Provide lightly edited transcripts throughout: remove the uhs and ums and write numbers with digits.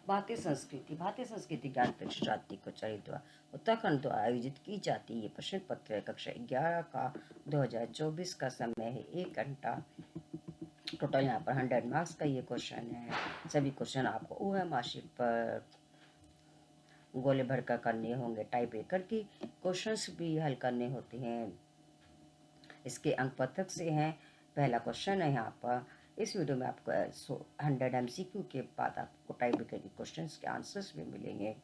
भारतीय संस्कृति ज्ञान परीक्षा को चरित्र उत्तराखंड द्वारा आयोजित की जाती है। ये प्रश्न पत्र है कक्षा 11 का 2024 का समय है 1 घंटा। टोटल यहाँ पर 100 मार्क्स का ये क्वेश्चन है। सभी क्वेश्चन आपको OMR शीट पर गोले भरकर करने होंगे। टाइप कर की क्वेश्चंस भी हल करने होते हैं। इसके अंक पत्रक से हैं। पहला क्वेश्चन है यहाँ पर। इस वीडियो में आपको 100 MCQ के बाद आपको टाइप के क्वेश्चंस के आंसर्स भी मिलेंगे।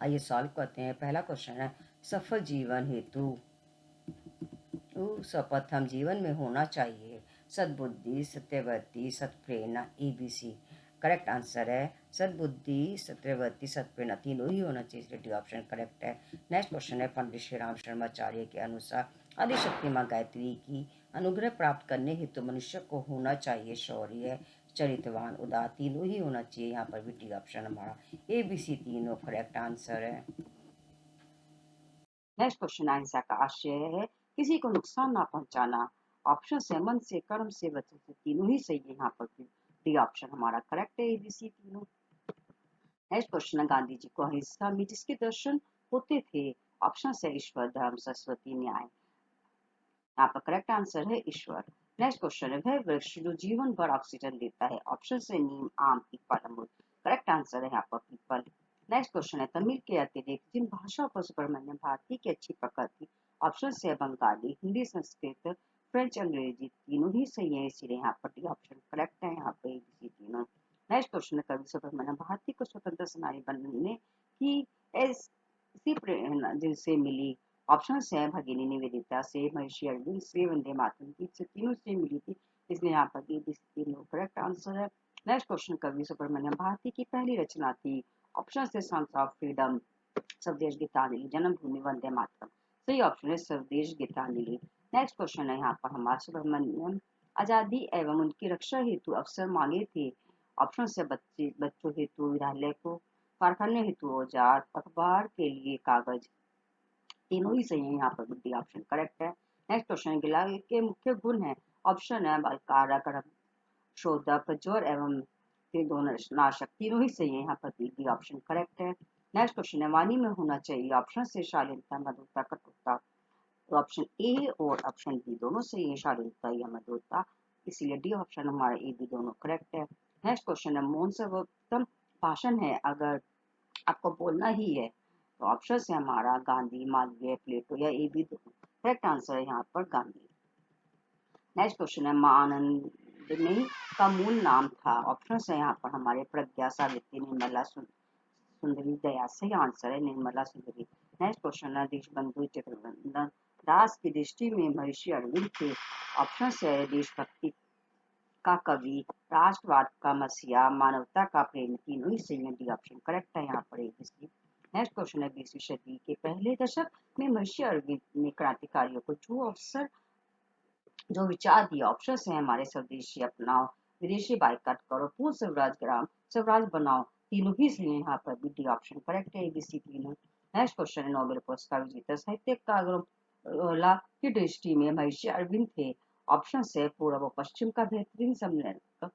आइए सॉल्व करते हैं। पहला क्वेश्चन है, सफल जीवन हेतु सर्वप्रथम जीवन में होना चाहिए सद्बुद्धि, सत्यवृत्ति, सत्प्रेरणा, ABC। करेक्ट आंसर है सद्बुद्धि, सत्यवृत्ति, सत्प्रेरणा, तीनों ही होना चाहिए। डी ऑप्शन करेक्ट है। नेक्स्ट क्वेश्चन है, पंडित श्री राम शर्माचार्य के अनुसार आदिशक्ति माँ गायत्री की अनुग्रह प्राप्त करने हेतु मनुष्य को होना चाहिए शौर्य, चरित्रवान, उदार, तीनों ही होना चाहिए। यहाँ पर भी डी ऑप्शन हमारा ABC तीनों करेक्ट आंसर है। नेक्स्ट क्वेश्चन आंसर का आशय है किसी को नुकसान ना पहुंचाना। ऑप्शन से मन से, कर्म से, वचन से, तीनों ही सही है। यहाँ पर डी ऑप्शन हमारा करेक्ट है, ABC तीनों। नेक्स्ट क्वेश्चन है, गांधी जी को अहिंसा में जिसके दर्शन होते थे। ऑप्शन से ईश्वर, धर्म, सरस्वती, न्याय। यहाँ पर करेक्ट आंसर है ईश्वर। नेक्स्ट क्वेश्चन है, वह वृक्ष जो जीवन भर ऑक्सीजन देता है। ऑप्शन से नीम, आम, पीपल, अमरूद। करेक्ट आंसर है यहाँ पर पीपल। नेक्स्ट क्वेश्चन है, तमिल के अतिरिक्त जिन भाषाओं पर सुब्रमण्यम भारती की अच्छी पकड़ थी। ऑप्शन से बंगाली, हिंदी, संस्कृत, फ्रेंच, अंग्रेजी, तीनों ही सही है, इसीलिए यहाँ पर डी ऑप्शन करेक्ट है। यहाँ पे ABC तीनों। नेक्स्ट क्वेश्चन है, कवि सुब्रमण्यम भारती को स्वतंत्र सेनानी बनने की ऐसी प्रेरणा जिनसे मिली। ऑप्शन है भगिनी निवेदिता से, महर्षि अरविंद से, वंदे मातरम गीत से, तीनों से मिली थी, इसलिए यहाँ पर तीनों करेक्ट आंसर है। नेक्स्ट क्वेश्चन, कवि सुब्रमण्यम भारती की पहली रचना थी। ऑप्शन से सॉन्ग्स ऑफ फ्रीडम, स्वदेश गीतांजलि, जन्मभूमि, वंदे मातरम। सही ऑप्शन है स्वदेश गीतांजलि। नेक्स्ट क्वेश्चन है यहाँ पर हमारा, सुब्रमण्यम आजादी एवं उनकी रक्षा हेतु अवसर मांगे थे। ऑप्शन से बच्चों हेतु विद्यालय को, कारखाने हेतु औजार, अखबार के लिए कागज, तीनों ही सही है। यहाँ पर डी ऑप्शन करेक्ट है। नेक्स्ट क्वेश्चन, गिलाय के मुख्य गुण है। ऑप्शन है बलकारक, शोधक, ज्वर एवं नाशक, तीनों ही सही है। यहाँ पर डी ऑप्शन करेक्ट है। नेक्स्ट क्वेश्चन है, वाणी में होना चाहिए। ऑप्शन से शालीनता, मधुरता, कटुता। तो ऑप्शन ए और ऑप्शन बी दोनों सही है, शालीनता या मधुरता, इसीलिए डी ऑप्शन हमारा ए बी दोनों करेक्ट है। नेक्स्ट क्वेश्चन है, मौन सर्वोत्तम भाषण है अगर आपको बोलना ही है। तो ऑप्शन है हमारा गांधी, मालवीय, प्लेटो या ए बी दोनों। करेक्ट आंसर है यहाँ पर गांधी। नेक्स्ट क्वेश्चन है, मां आनंदमयी का मूल नाम था। ऑप्शन है यहाँ पर हमारे प्रज्ञा, सावित्री, निर्मला, सुंदरी, दया। सही आंसर है निर्मला सुंदरी। नेक्स्ट क्वेश्चन है, देशबंधु जगन्नाथ दास की दृष्टि में महर्षि अरविंद थे। ऑप्शन है देशभक्ति का कवि, राष्ट्रवाद का मसीहा, मानवता का प्रेम, तीनों ही सही है। डी ऑप्शन करेक्ट है यहाँ पर ABC। नेक्स्ट क्वेश्चन है, 20वीं सदी के पहले दशक में महर्षि अरविंद ने क्रांतिकारियों को जो विचार दिया। ऑप्शन है हमारे स्वदेशी अपनाओ, विदेशी बाइकाट करो, पूर्ण स्वराज ग्राम स्वराज बनाओ, तीनों ही सही है। यहाँ पर भी डी ऑप्शन करेक्ट है, ABC तीनों। नेक्स्ट क्वेश्चन है, नोबेल पुरस्कार विजेता साहित्यकार की दृष्टि में महर्षि अरविंद थे। ऑप्शन है पूर्व और पश्चिम का बेहतरीन समन्वयक।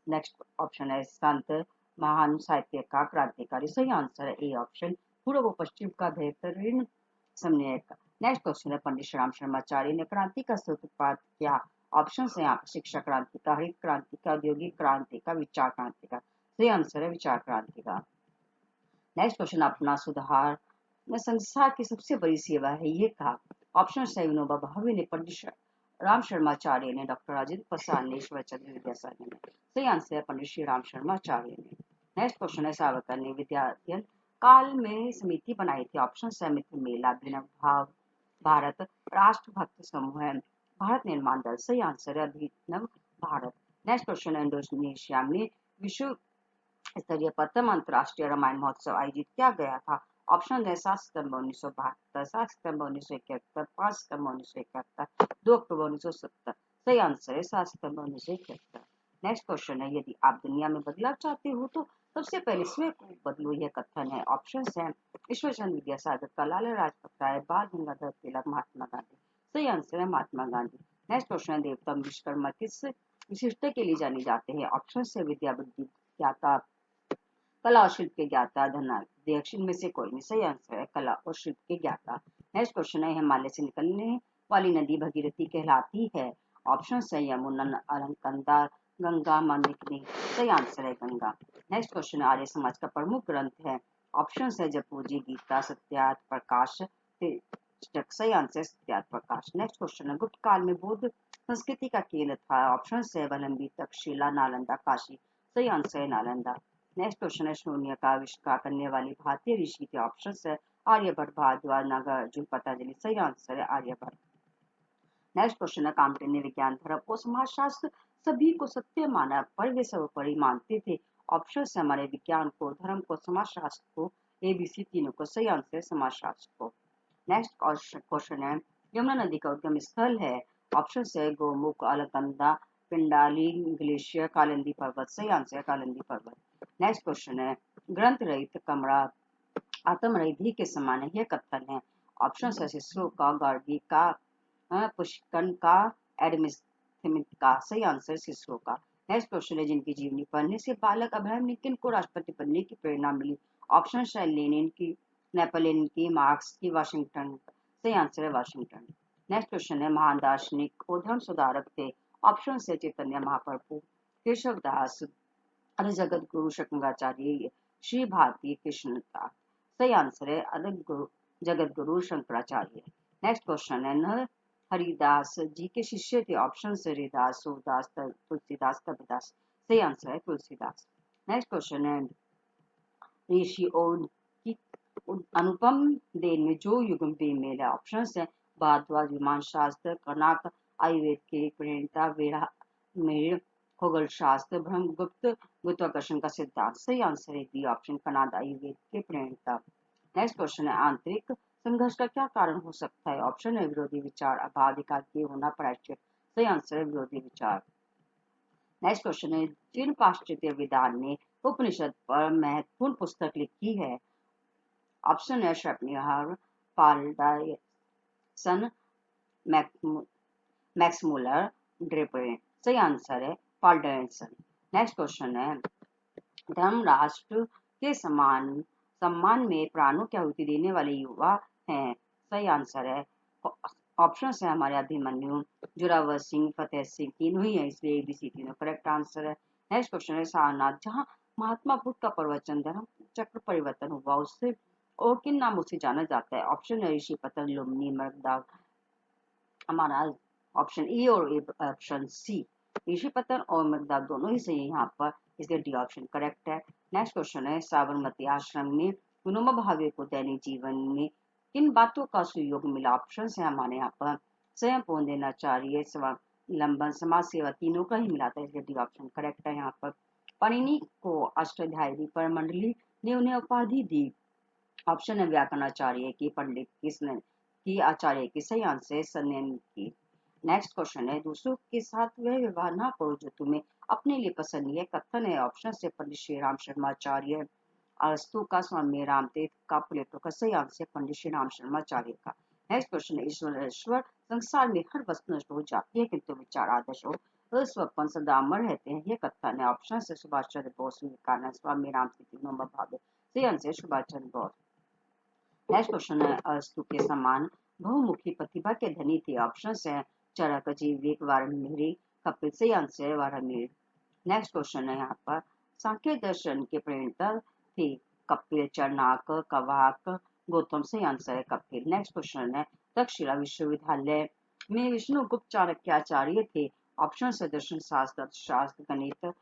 नेक्स्ट ऑप्शन है संत, महान साहित्यकार, क्रांतिकारी। सही आंसर है ए ऑप्शन, पूर्व और पश्चिम का बेहतरीन समन्वयक। नेक्स्ट क्वेश्चन है, पंडित श्री राम शर्माचार्य ने क्रांति का सूत्रपात किया। ऑप्शन है यहाँ पर शिक्षा क्रांति का, हरित क्रांति का, औद्योगिक क्रांति का, विचार क्रांति का। सही आंसर है विचार क्रांति का। नेक्स्ट क्वेश्चन, अपना सुधार में संसार की सबसे बड़ी सेवा है ये कहा। ऑप्शन है विनोबा भावे ने, पंडित राम शर्माचार्य ने, डॉक्टर राजेंद्र प्रसाद ने, ईश्वर चंद्र विद्यासागर ने। सही आंसर है पंडित श्री राम शर्माचार्य ने। नेक्स्ट क्वेश्चन है, सावरकर ने विद्याध्ययन काल में समिति बनाई थी। ऑप्शन है मित्र मेला, अभिनव भाव, भारत, राष्ट्रभक्त समूह, भारत निर्माण दल। सही आंसर है अभिनव भारत। नेक्स्ट क्वेश्चन है, इंडोनेशिया में विश्व स्तरीय प्रथम अंतरराष्ट्रीय रामायण महोत्सव आयोजित किया गया था। ऑप्शन है 7 सितंबर 1972, 7 सितंबर 1971, 5 सितंबर 1971, 2 अक्टूबर 1970। सही आंसर है 7 सितंबर 1971। नेक्स्ट क्वेश्चन है, यदि आप दुनिया में बदलाव चाहते हो तो सबसे पहले स्वयं को बदलो, यह कथन है। ऑप्शन है ईश्वर चंद्र विद्यासागर का, लाला लाजपत राय, बाल गंगाधर तिलक, महात्मा गांधी। सही आंसर है महात्मा गांधी। नेक्स्ट क्वेश्चन है, देवता विश्वकर्मा किस विशिष्टता के लिए जाने जाते हैं। ऑप्शन है विद्या, बुद्धि, ज्ञाता, कला और शिल्प के ज्ञाता धनाध्यक्ष, इनमें से कोई नहीं। सही आंसर है कला और शिल्प के ज्ञाता। नेक्स्ट क्वेश्चन है, हिमालय से निकलने वाली नदी भगीरथी कहलाती है। ऑप्शन है यमुना, अलकनंदा, गंगा, मंदाकिनी। सही आंसर है गंगा। नेक्स्ट क्वेश्चन है, आर्य समाज का प्रमुख ग्रंथ है। ऑप्शन है जपूजी, गीता, सत्यार्थ प्रकाश, सही आंसर है सत्यार्थ प्रकाश। नेक्स्ट क्वेश्चन है, गुप्त काल में बौद्ध संस्कृति का केंद्र था। ऑप्शन है वलंबी, तक्षशिला, नालंदा, काशी। सही आंसर है नालंदा। नेक्स्ट क्वेश्चन है, शून्य का आविष्कार करने वाली भारतीय ऋषि के। ऑप्शन है आर्यभट्ट, भारद्वाज, नागार्जुन, पतंजलि। सही आंसर है आर्यभट्ट। नेक्स्ट क्वेश्चन है, काम्टे ने विज्ञान, धर्म और समाजशास्त्र सभी को सत्य माना, पर वे सर्वोपरि मानते थे। ऑप्शन है हमारे विज्ञान को, धर्म को, समाजशास्त्र को, एबीसी तीनों को। सही आंसर है समाजशास्त्र को। नेक्स्ट क्वेश्चन है, यमुना नदी का उद्गम स्थल है। ऑप्शन है गोमुख, अलकनंदा, पिंडाली, ग्लेशियर, कालिंदी पर्वत। सही आंसर है कालिंदी पर्वत। नेक्स्ट क्वेश्चन है, ग्रंथ रहित कमरा आत्म रहित ही के समान है, यह कथन है। ऑप्शन है सिस्रो का, गार्गी का, पुष्कन का, एडमिस्मिथ का। सही आंसर सिस्रो का। नेक्स्ट क्वेश्चन है, जिनकी जीवनी पढ़ने से बालक अब्राहम लिंकन को राष्ट्रपति बनने की प्रेरणा मिली। ऑप्शन है लेनिन की, नेपोलियन की, मार्क्स की, वाशिंगटन। सही आंसर है वाशिंगटन। नेक्स्ट क्वेश्चन है, महान दार्शनिक और धर्म सुधारक थे। ऑप्शन है चैतन्य महाप्रभु, केशव दास, अरे जगत गुरु शंकराचार्य, श्री भारती कृष्णदास। सही आंसर है जगत गुरु शंकराचार्य। नेक्स्ट क्वेश्चन है, नर हरिदास जी के शिष्य थे। ऑप्शन है हरिदास, सूरदास, तुलसीदास, कबीरदास। सही आंसर है तुलसीदास। नेक्स्ट क्वेश्चन है, ऋषि और की अनुपम देन में जो युग्म बेमेल है। ऑप्शन है भारद्वाज विमान शास्त्र, कनक आयुर्वेद के प्रणेता, वेड़ा मेर खगोल शास्त्र, ब्रह्मगुप्त गुरुत्वाकर्षण का सिद्धांत। सही आंसर है बी ऑप्शन, कनाडा आयुर्वेद के प्रणेता। नेक्स्ट क्वेश्चन है, आंतरिक संघर्ष का क्या कारण हो सकता है। ऑप्शन है विरोधी विचार, अभाव, एकाग्र होना, प्रायश्चित। सही आंसर है विरोधी विचार। नेक्स्ट क्वेश्चन है, जिन पाश्चात्य विद्वान ने उपनिषद पर महत्वपूर्ण पुस्तक लिखी है। ऑप्शन है शोपेनहावर, पालडायसन, मैक्स मुलर, ड्रेपेन। सही आंसर है पालडायसन। नेक्स्ट क्वेश्चन है, धर्म राष्ट्र के सम्मान में प्राणों की आहुति देने वाले युवा हैं। सही आंसर है ऑप्शन है हमारे अभिमन्यु, जोरावर सिंह, फतेह सिंह। तीनों ही है, इसलिए एबीसी तीनों करेक्ट आंसर है। नेक्स्ट क्वेश्चन है, सारनाथ जहाँ महात्मा बुद्ध का प्रवचन धर्म चक्र परिवर्तन हुआ, उससे और किन नामों से जाना जाता है। ऑप्शन है ऋषि पतन, लुम्बिनी, मर्दाव। हमारा ऑप्शन ई और ऑप्शन सी, ऋषि पतन और मर्दाव दोनों ही सही है यहाँ पर, इसलिए डी ऑप्शन करेक्ट है। नेक्स्ट क्वेश्चन है, साबरमती आश्रम में विनोबा भावे को दैनिक जीवन में किन बातों का सुयोग मिला। ऑप्शन है हमारे यहाँ पर स्वयं पूर्ण देनाचार्य, स्वावलंबन, समाज सेवा, तीनों का ही मिला था, इसलिए डी ऑप्शन करेक्ट है यहाँ पर। पाणिनि को अष्टाध्यायी पर मंडली ने उन्हें उपाधि दी। ऑप्शन है व्याकरणाचार्य की, पंडित किसने की, आचार्य की। सही आंसर है सन्यान की। नेक्स्ट क्वेश्चन है, दूसरों के साथ वह व्यवहार ना करो जो तुम्हें अपने लिए पसंद है, कथन है। ऑप्शन से पंडित श्री राम शर्माचार्य, अरस्तु का, स्वामी रामदेव का, प्लेटो का। सही आंसर पंडित श्री राम शर्माचार्य का। नेक्स्ट क्वेश्चन है, ईश्वर संसार में हर वस्तु नष्ट हो जाती है किंतु विचार आदर्श हो स्वपन सदा अमर रहते हैं, ये कथन है। ऑप्शन से सुभाष चंद्र बोस, विवेकानंद, स्वामी राम विनोबा भावे। सही answer Subhash Chandra Bose. Next question है, अरस्तु के समान बहुमुखी प्रतिभा के धनी थे। ऑप्शन है चरकजी, विवेक, वाल्मीकि, कपिल। सही आंसर है वाल्मीकि। नेक्स्ट क्वेश्चन है, यहाँ पर सांख्य दर्शन के प्रणेता थे। कपिल, चाणक्य, कवाक, गौतम। सही आंसर है कपिल। नेक्स्ट क्वेश्चन है, तक्षशिला विश्वविद्यालय में विष्णुगुप्त चाणक्याचार्य थे। ऑप्शन है दर्शन शास्त्र, अर्थशास्त्र, गणित।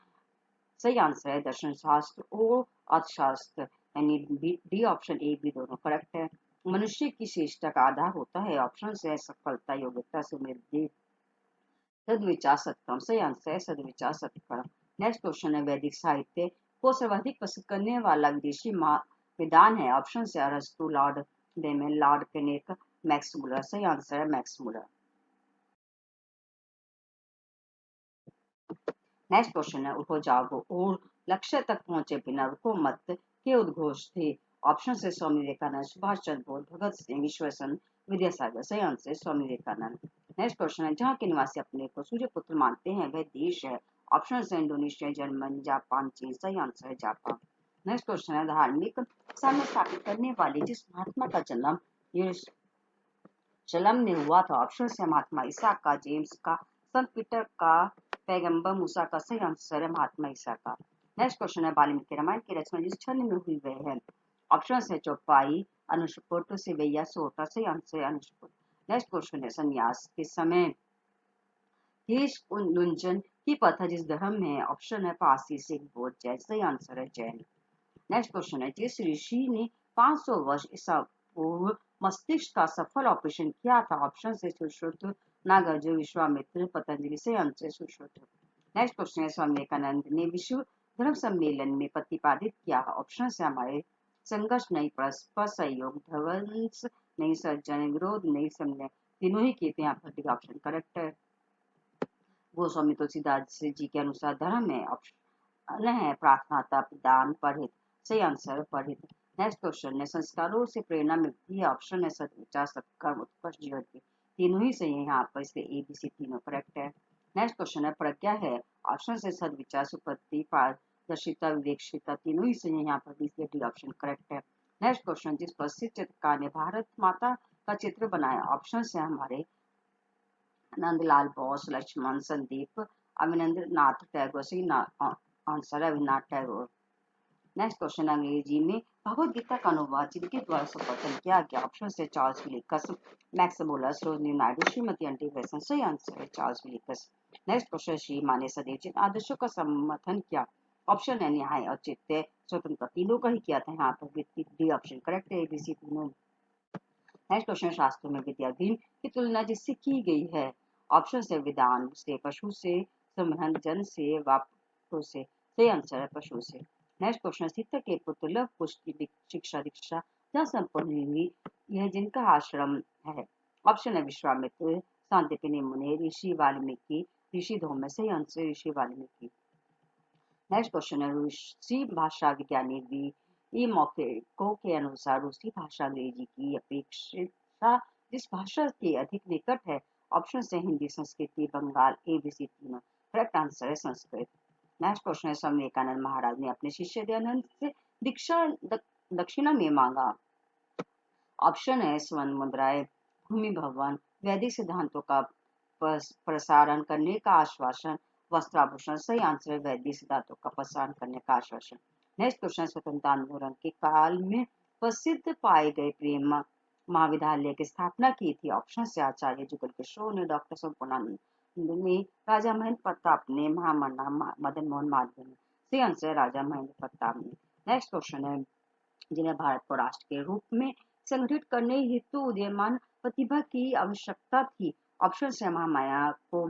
सही आंसर है दर्शन शास्त्र और अर्थशास्त्र, यानी डी ऑप्शन ए बी दोनों करेक्ट है। मनुष्य की श्रेष्ठता का आधार होता है। ऑप्शन है सफलता, योग्यता, समृद्धि, सद्विचार, सत्कर्म। सही आंसर है सद्विचार, सत्कर्म। नेक्स्ट क्वेश्चन है, वैदिक साहित्य को सर्वाधिक पसंद करने वाला विदेशी विद्वान है। ऑप्शन है अरस्तु, लॉर्ड डेमेन, लॉर्ड केनेक, मैक्स मुलर। सही आंसर है मैक्स मुलर। नेक्स्ट क्वेश्चन है, उठो जागो और लक्ष्य तक पहुंचे बिना रुको मत के उद्घोष थे। ऑप्शन है स्वामी विवेकानंद, सुभाष चंद्र बोस, भगत सिंह, ईश्वर विद्यासागर। सही आंसर है स्वामी विवेकानंद। नेक्स्ट क्वेश्चन है, जहाँ के निवासी अपने को सूर्य पुत्र मानते हैं वह देश है। ऑप्शन है इंडोनेशिया, जर्मनी, जापान, चीन। सही आंसर है जापान। नेक्स्ट क्वेश्चन है धार्मिक साम्य स्थापित करने वाले जिस महात्मा का जन्म यरूशलेम में हुआ था। ऑप्शन है महात्मा ईसा का, जेम्स का, संत पीटर का, पैगंबर मूसा का। सही आंसर है महात्मा ईसा का। नेक्स्ट क्वेश्चन है वाल्मीकि रामायण की रचना जिस छंद में हुई वह है। ऑप्शन है चौपाई, अनुष्टुप, सिवैया, सोहता। सही आंसर है अनुष्टुप। नेक्स्ट क्वेश्चन है संन्यास के समय केश उल्लंघन की प्रथा जिस धर्म में है। ऑप्शन है पारसी, सिख, बौद्ध, जैन। सही आंसर है जैन। नेक्स्ट क्वेश्चन है जिस ऋषि ने 500 वर्ष ईसा पूर्व मस्तिष्क का सफल ऑपरेशन किया था। ऑप्शन से सुश्रुत, नागार्जुन, विश्वामित्र, पतंजलि। से आंसर सुश्रुत। नेक्स्ट क्वेश्चन है स्वामी विवेकानंद ने विश्व धर्म सम्मेलन में प्रतिपादित किया। ऑप्शन से हमारे संघर्ष नहीं, परस्पर सहयोग, ध्वंस नहीं, सज्जन, विरोध नहीं, समन्वय। तीनों ही किए थे यहाँ पर ऑप्शन करेक्ट है। गोस्वामी तुलसीदास जी के अनुसार धर्म में ऑप्शन है प्रार्थना, तप, दान, परहित। सही आंसर परहित। नेक्स्ट क्वेश्चन है संस्कारों से प्रेरणा मिलती है। ऑप्शन है सद्विचार, सत्कर्म, उत्कृष्ट जीवन की। तीनों ही सही है यहाँ पर, इसलिए ए बी सी तीनों करेक्ट है। नेक्स्ट क्वेश्चन है प्रज्ञा है। ऑप्शन से सद्विचार, सुपत्ति, पारदर्शिता, विवेकशीलता। तीनों ही सही है यहाँ पर, इसलिए डी ऑप्शन करेक्ट है। नेक्स्ट क्वेश्चन जिस प्रसिद्ध चित्रकार ने भारत माता का चित्र बनाया। ऑप्शन है हमारे नंदलाल बोस, लक्ष्मण, संदीप, अविनाथ टैगोर। सही आंसर है अविनाथ टैगोर। नेक्स्ट क्वेश्चन अंग्रेजी में भगवद गीता का अनुवाद जिनके द्वारा संपादन किया गया। ऑप्शन से Charles Williams, Max Muller, Sarojini Naidu, Shrimati anti वेसन। सही आंसर है Charles Williams. Next question Shri माने सदैव जिन आदर्शों का समर्थन किया। ऑप्शन है न्याय, औचित्य, स्वतंत्रता। तीनों का ही किया था यहाँ पर, डी ऑप्शन करेक्ट है, एबीसी तीनों। नेक्स्ट क्वेश्चन शास्त्रों में विद्या गुण की तुलना जिससे की गई है। ऑप्शन से विधान से, पशु से, संबंध, जन से, वाक्यों से। सही आंसर है पशु से। नेक्स्ट क्वेश्चन सीता के पुत्र लव कुश की शिक्षा दीक्षा जहाँ संपन्न हुई यह जिनका आश्रम है। ऑप्शन है विश्वामित्र, सांदीपनि मुनि, ऋषि वाल्मीकि, ऋषि धौम्य। सही आंसर ऋषि वाल्मीकि। नेक्स्ट क्वेश्चन है रूसी भाषा विज्ञानी वी मौखिकों के अनुसार रूसी भाषा अंग्रेजी की अपेक्षा जिस भाषा के अधिक निकट है। ऑप्शन से हिंदी, संस्कृति, बंगाल। एबीसी तीनों करेक्ट आंसर है संस्कृत। नेक्स्ट क्वेश्चन है स्वामी विवेकानंद महाराज ने अपने शिष्य दयानंद से दीक्षा दक्षिणा में मांगा। ऑप्शन है स्वर्ण मुद्राएं, भूमि भवन, वैदिक सिद्धांतों का प्रसारण करने का आश्वासन, वस्त्राभूषण। सही आंसर है वैदिक सिद्धांतों का प्रसारण करने का आश्वासन। नेक्स्ट क्वेश्चन स्वतंत्रता आंदोलन के काल में प्रसिद्ध पाए गए प्रेम महाविद्यालय की स्थापना की थी। ऑप्शन से आचार्य जुगल किशोर ने, डॉक्टर संपूर्णानंद ने, राजा महेंद्र प्रताप ने, महामना मदन मोहन मालवीय ने। सही आंसर है राजा महेंद्र प्रताप ने। नेक्स्ट क्वेश्चन है जिन्हें भारत को राष्ट्र के रूप में संगठित करने हेतु उदीयमान प्रतिभा की आवश्यकता थी। ऑप्शन है महामाया को,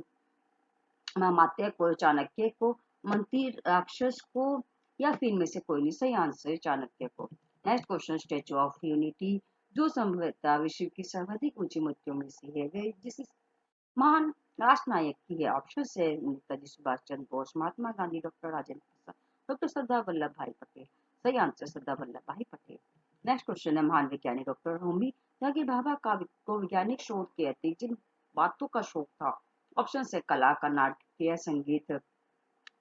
महामात्य को, चाणक्य को, मंत्री राक्षस को, या फिर में से कोई नहीं। सही आंसर चाणक्य को। Next question statue of unity जो संभवतः विश्व की सर्वाधिक ऊंची मूर्तियों में से है वे जिस महान राष्ट्रनायक की है। ऑप्शन है नेताजी सुभाष चंद्र बोस, महात्मा गांधी, डॉक्टर राजेंद्र प्रसाद, डॉक्टर सरदार वल्लभ भाई पटेल। सही आंसर सरदार वल्लभ भाई पटेल। नेक्स्ट क्वेश्चन है महान वैज्ञानिक डॉक्टर होमी जहांगीर भाभा का को वैज्ञानिक शोध के अतिरिक्त जिन बातों का शौक था। ऑप्शन है कला, कर्नाटकीय संगीत,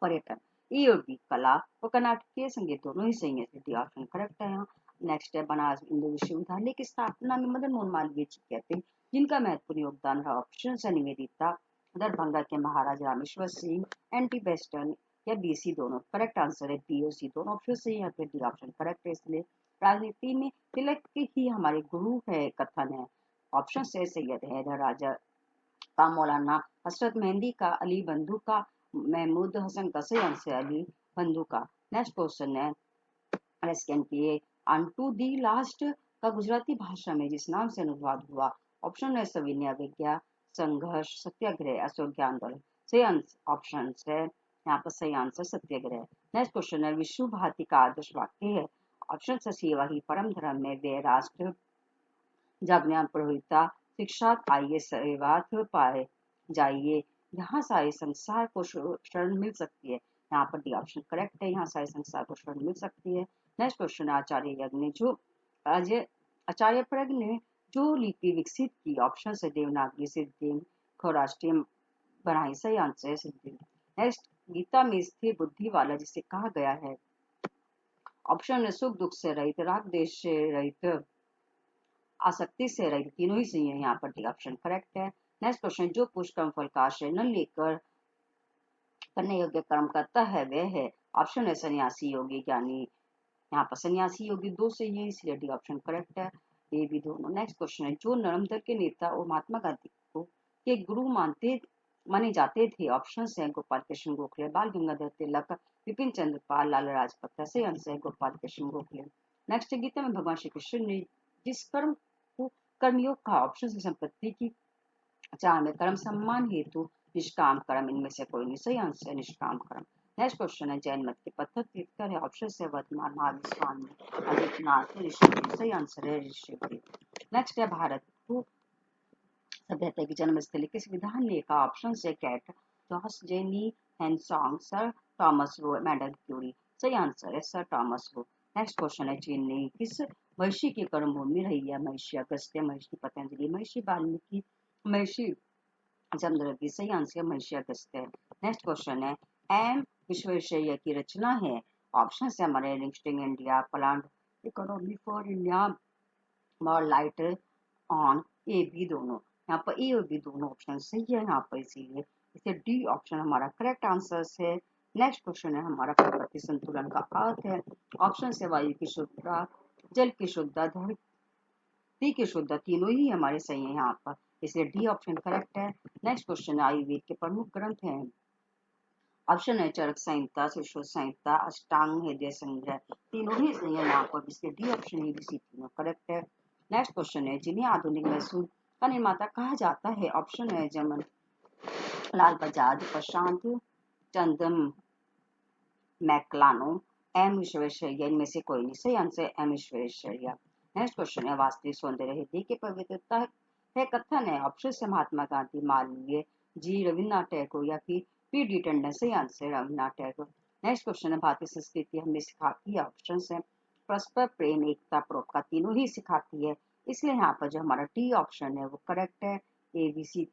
पर्यटन। ए और बी कला और कर्नाटकीय संगीत दोनों ही सही है, डी ऑप्शन करेक्ट है यहाँ। नेक्स्ट है बनारस हिंदू विश्वविद्यालय की स्थापना में मदन मोहन मालवीय जी कहते हैं जिनका महत्वपूर्ण योगदान रहा। ऑप्शन है निवेदिता, दरभंगा के महाराजा रामेश्वर सिंह, एंटी वेस्टर्न, या बीसी दोनों। करेक्ट आंसर है बी और सी दोनों ऑप्शन सही है, फिर डी ऑप्शन करेक्ट है। इसलिए राजनीति में तिलक के ही हमारे गुरु है कथन है। ऑप्शन से सैयद हैदर राजा का, मौलाना हसरत मेहंदी का, अली बंधु का, महमूद हसन का। सही आंसर अली बंधु का। नेक्स्ट क्वेश्चन है एसकेन के टू दी लास्ट का गुजराती भाषा में जिस नाम से अनुवाद हुआ। ऑप्शन है सविनय अवज्ञा, संघर्ष, सत्याग्रह, असहयोग आंदोलन। सही ऑप्शन है यहाँ पर सही आंसर सत्याग्रह। नेक्स्ट क्वेश्चन है विश्व भारती का आदर्श वाक्य है। ऑप्शन है सेवा ही परम धर्म में, वे राष्ट्र जागरण पुरोहिता, शिक्षा आइए सेवार्थ पाए जाइए, यहाँ सारे संसार को शरण मिल सकती है। यहाँ पर डी ऑप्शन करेक्ट है, यहाँ सारे संसार को शरण मिल सकती है। नेक्स्ट क्वेश्चन आचार्य यज्ञ ने जो आचार्य प्रज्ञ ने जो लिपि विकसित की। ऑप्शन है देवनागरी, सिद्धि, खौराष्ट्रीय बनाई। सही आंसर है सिद्धि। नेक्स्ट गीता में स्थिर बुद्धि वाला जिसे कहा गया है। ऑप्शन है सुख दुख से रहित, राग देश से रहित, आसक्ति से रहित, तीनों ही सही है यहाँ पर। डी ऑप्शन करेक्ट है। नेक्स्ट क्वेश्चन, जो पुरुष कर्म फल का आश्रय न लेकर करने योग्य कर्म करता है वह है। ऑप्शन है सन्यासी योगी ज्ञानी, यहाँ पर सन्यासी योगी दो सही है, इसलिए डी ऑप्शन करेक्ट है। ये भी दोनों। नेक्स्ट क्वेश्चन है, जो नर्मदर के नेता और महात्मा गांधी को के गुरु माने जाते थे। ऑप्शन है गोपाल कृष्ण गोखले, बाल गंगाधर तिलक, विपिन चंद्र पाल, लाला राजपथ। सही आंसर है गोपाल कृष्ण गोखले। नेक्स्ट है, गीता में भगवान श्री कृष्ण ने जिस कर्म को कर्मयोग कहा। ऑप्शन है संपत्ति की चाह में कर्म, सम्मान हेतु निष्काम कर्म, इनमें से कोई नहीं। सही आंसर है निष्काम कर्म। नेक्स्ट क्वेश्चन है, जैन मत के पत्थर तीर्थकर है। ऑप्शन से वर्तमान महावीर स्वामी, आदित्यनाथ, ऋषिकेश। सही आंसर है ऋषिकेश। नेक्स्ट है, भारत को सभ्यता की जन्मस्थली किस विद्वान ने कहा। ऑप्शन से Kate Jaws, Jenny Hansong, sir Thomas Roe, madame Curie. सही आंसर है sir Thomas Roe. Next question है, चीन ने किस महर्षि की कर्मभूमि रही है। महर्षि अगस्त्य, महर्षि पतंजलि, महर्षि वाल्मीकि, महर्षि जमदग्नि। सही answer Maharshi Agastya. Next question है, एम विश्वेश्वरैया की रचना है। ऑप्शन है हमारे लिंक्सटिंग India, plan economy for India, more light on. A B दोनों, यहाँ पर ए और बी दोनों ऑप्शन सही है यहाँ पर, इसीलिए इसे डी ऑप्शन हमारा करेक्ट आंसर है। नेक्स्ट क्वेश्चन है हमारा, प्रकृति संतुलन का अर्थ है। ऑप्शन से वायु की शुद्धता, जल की शुद्धता, धरती की शुद्धता, तीनों ही हमारे सही है यहाँ पर, इसलिए डी ऑप्शन करेक्ट है। नेक्स्ट क्वेश्चन है, आयुर्वेद के प्रमुख ग्रंथ हैं। ऑप्शन है चरक संहिता, सुश्रुत संहिता, अष्टांग हृदय संग्रह। तीनों ही सही है यहाँ पर, इसलिए D option A B C तीनों करेक्ट है। नेक्स्ट क्वेश्चन है, जिन्हें आधुनिक मैसूर का निर्माता कहा जाता है। ऑप्शन है जमन लाल बजाज, प्रशांत चंद्र मैकलानो, एम विश्वेश्वरैया, इनमें से कोई नहीं। सही answer M Visvesvaraya. Next question है, वास्तविक सौंदर्य हृदय की पवित्रता है कथन है। ऑप्शन से महात्मा गांधी, मालवीय जी, रविन्द्रनाथ टैगोर या फिर पी डी टंडन। सही answer Rabindranath Tagore. Next question है, भारतीय संस्कृति हमें सिखाती है। ऑप्शन है परस्पर प्रेम, एकता, परोपकार, तीनों ही सिखाती है, इसलिए यहाँ पर जो हमारा टी ऑप्शन है वो करेक्ट है, ए बी सी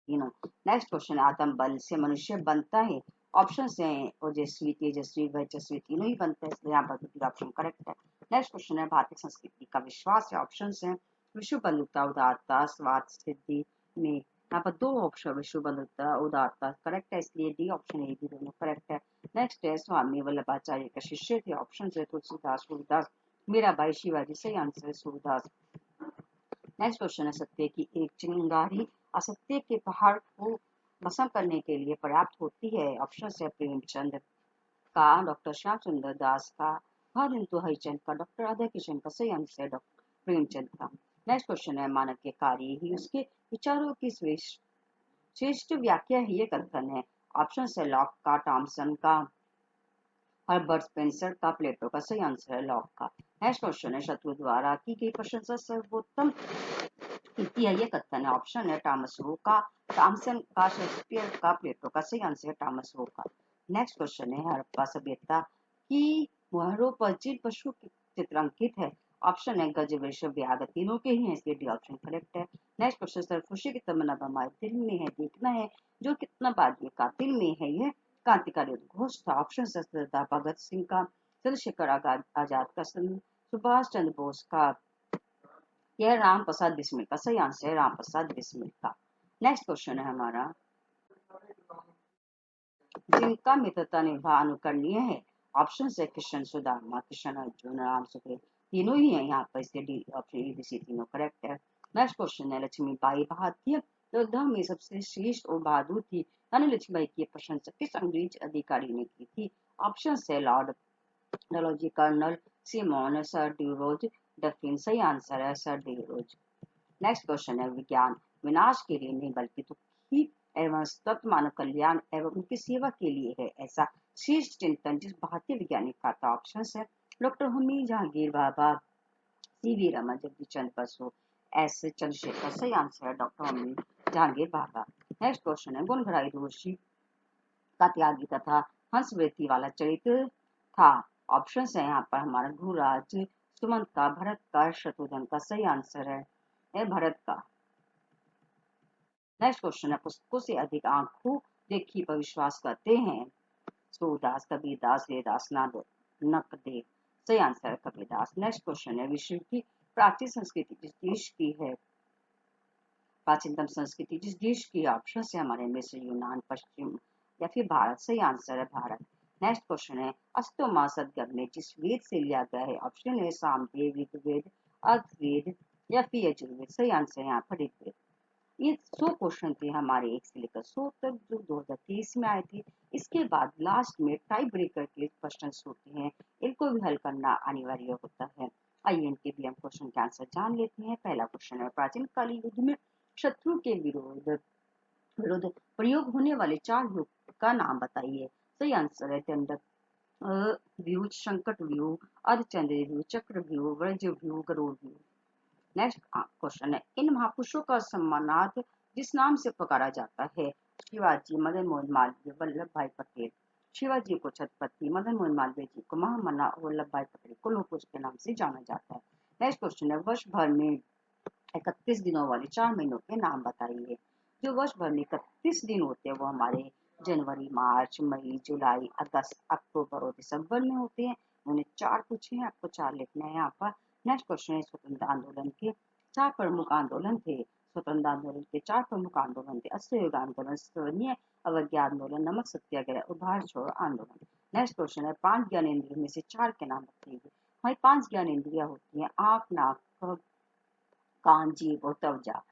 तीनों। नेक्स्ट क्वेश्चन, आत्म बल से मनुष्य बनता है। ऑप्शन है ओजस्वी, तेजस्वी, वर्चस्वी, तीनों ही बनते हैं, इसलिए यहाँ पर ऑप्शन करेक्ट है। नेक्स्ट क्वेश्चन है, भारतीय संस्कृति का विश्वास है। ऑप्शन है विश्व बंधुता, उदारता, स्वार्थ सिद्धि में। यहाँ पर दो ऑप्शन, विश्व बंधुता, उदारता करेक्ट है, इसलिए डी ऑप्शन ए भी दोनों करेक्ट है। नेक्स्ट है, स्वामी वल्लभाचार्य का शिष्य थे। ऑप्शन है तुलसीदास, सूरदास, मीराबाई, शिवाजी। सही आंसर है सूरदास। नेक्स्ट क्वेश्चन है, सत्य की एक चिंगारी असत्य के पहाड़ को भस्म करने के लिए पर्याप्त होती है। ऑप्शन है प्रेमचंद का, डॉक्टर श्याम सुंदर दास का, भारतेंदु हरिश्चंद्र का, डॉक्टर राधा किशन का। सही आंसर है डॉक्टर प्रेमचंद का। नेक्स्ट क्वेश्चन है, मानव के कार्य ही उसके विचारों की श्रेष्ठ व्याख्या है, ये कथन है। ऑप्शन है लॉक का, थॉमसन का, हर्बर्ट स्पेंसर का, प्लेटो का। सही आंसर है लॉक का। नेक्स्ट क्वेश्चन है, शत्रु द्वारा की गई प्रशंसा सर्वोत्तम कीर्ति है, ये कथन है। ऑप्शन है टॉमस रो का, थॉमसन का, शेक्सपियर का, प्लेटो का। सही आंसर है टॉमस रो का। नेक्स्ट क्वेश्चन है, हड़प्पा सभ्यता की मुहरों पर जिन पशु चित्र अंकित है। ऑप्शन है गज, वृष, व्याघ्र, तीनों के ही हैं, इसलिए डी ऑप्शन करेक्ट है। नेक्स्ट क्वेश्चन, सर खुशी की तमन्ना हमारे दिल में है, देखना है जो कितना बाजी का दिल में है, यह क्रांतिकारी उद्घोष था। ऑप्शन है सरदार भगत सिंह का, चंद्रशेखर आजाद का, सुभाष चंद्र बोस का, यह राम प्रसाद बिस्मिल का। सही आंसर है राम प्रसाद बिस्मिल का। नेक्स्ट क्वेश्चन है हमारा, जिनका मित्रता निभा अनुकरणीय है। ऑप्शन है कृष्ण सुदामा, कृष्ण अर्जुन, राम सुखदेव, तीनों ही है यहाँ पर, इसलिए D option A B C तीनों करेक्ट है। नेक्स्ट क्वेश्चन है, लक्ष्मीबाई भारतीय योद्धा में सबसे श्रेष्ठ और बहादुर थी। रानी लक्ष्मीबाई की प्रशंसा किस अंग्रेज अधिकारी ने की थी। ऑप्शन है lord Dalhousie, colonel Simon, sir Durose Dufferin. सही आंसर है सर ड्यूरोज। नेक्स्ट क्वेश्चन है, विज्ञान विनाश के लिए नहीं बल्कि दुखी एवं तत्व मानव कल्याण एवं उनकी सेवा के लिए है, ऐसा श्रेष्ठ चिंतन जिस भारतीय वैज्ञानिक का था। ऑप्शन है doctor Homi Jehangir Bhabha, C V Raman, Jagadish Chandra Basu, S Chandrasekhar. सही आंसर है doctor Homi Jehangir Bhabha. Next question है, गुणग्राही दोषी का त्यागी तथा हंसवृत्ति वाला चरित्र था। ऑप्शन है यहाँ पर हमारा भूराज, सुमंत का, भरत का, शत्रुघ्न का। सही आंसर है भरत का। नेक्स्ट क्वेश्चन है, पुस्तकों से अधिक आंखों देखी पर विश्वास करते हैं। सूरदास, कबीरदास, लेदास, नादर। नकदेव। सही आंसर है कबीरदास। नेक्स्ट क्वेश्चन है, विश्व की प्राचीन संस्कृति जिस देश की है, प्राचीनतम संस्कृति जिस देश की, ऑप्शन है हमारे मिस्र, यूनान, पश्चिम या फिर भारत। सही आंसर है भारत। नेक्स्ट क्वेश्चन है, अष्टमा सदगम जिस वेद से लिया गया है, ऑप्शन है सामवेद, ऋग्वेद, अर्थवेद या फिर यजुर्वेद। सही आंसर है यहाँ पर ऋग्वेद। ये 100 क्वेश्चन थे हमारे 1 से लेकर 100 तक, जो 2023 में आए थे। इसके बाद लास्ट में टाई ब्रेकर के क्वेश्चन होते हैं, इनको भी हल करना अनिवार्य होता है। आइए इनके भी हम क्वेश्चन के आंसर जान लेते हैं। पहला क्वेश्चन है, प्राचीन काली युद्ध में शत्रु के विरुद्ध प्रयोग होने वाले 4 युग का नाम बताइए। सही आंसर है दंडक व्यूह, संकट व्यूह, अर्धचंद्र व्यूह, चक्र व्यूह, वज्र व्यूह, गरुड़ व्यूह। नेक्स्ट क्वेश्चन है, इन महापुरुषों का सम्मानार्थ जिस नाम से पुकारा जाता है, शिवाजी, मदन मोहन मालवीय, वल्लभ भाई पटेल। शिवाजी को छत्रपति, मदन मोहन मालवीय जी को महामना, वल्लभ भाई पटेल को लौह पुरुष के नाम से जाना जाता है। नेक्स्ट क्वेश्चन है, वर्ष भर में 31 दिनों वाले 4 महीनों के नाम बताइए। जो वर्ष भर में 31 दिन होते हैं वो हमारे जनवरी, मार्च, मई, जुलाई, अगस्त, अक्टूबर और दिसंबर में होते हैं। उन्हें 4 पूछे हैं, आपको 4 लिखना है यहाँ पर। नेक्स्ट क्वेश्चन है, स्वतंत्रता आंदोलन के 4 प्रमुख आंदोलन थे। स्वतंत्रता आंदोलन के 4 प्रमुख आंदोलन थे, असहयोग आंदोलन, सवर्णीय अवज्ञा आंदोलन, नमक सत्याग्रह और भारत छोड़ो आंदोलन। नेक्स्ट क्वेश्चन है, 5 ज्ञानेंद्रियों में से 4 के नाम बताइए। हमारी 5 ज्ञानेंद्रियां होती हैं, आंख, नाक, कान, जीभ और त्वचा।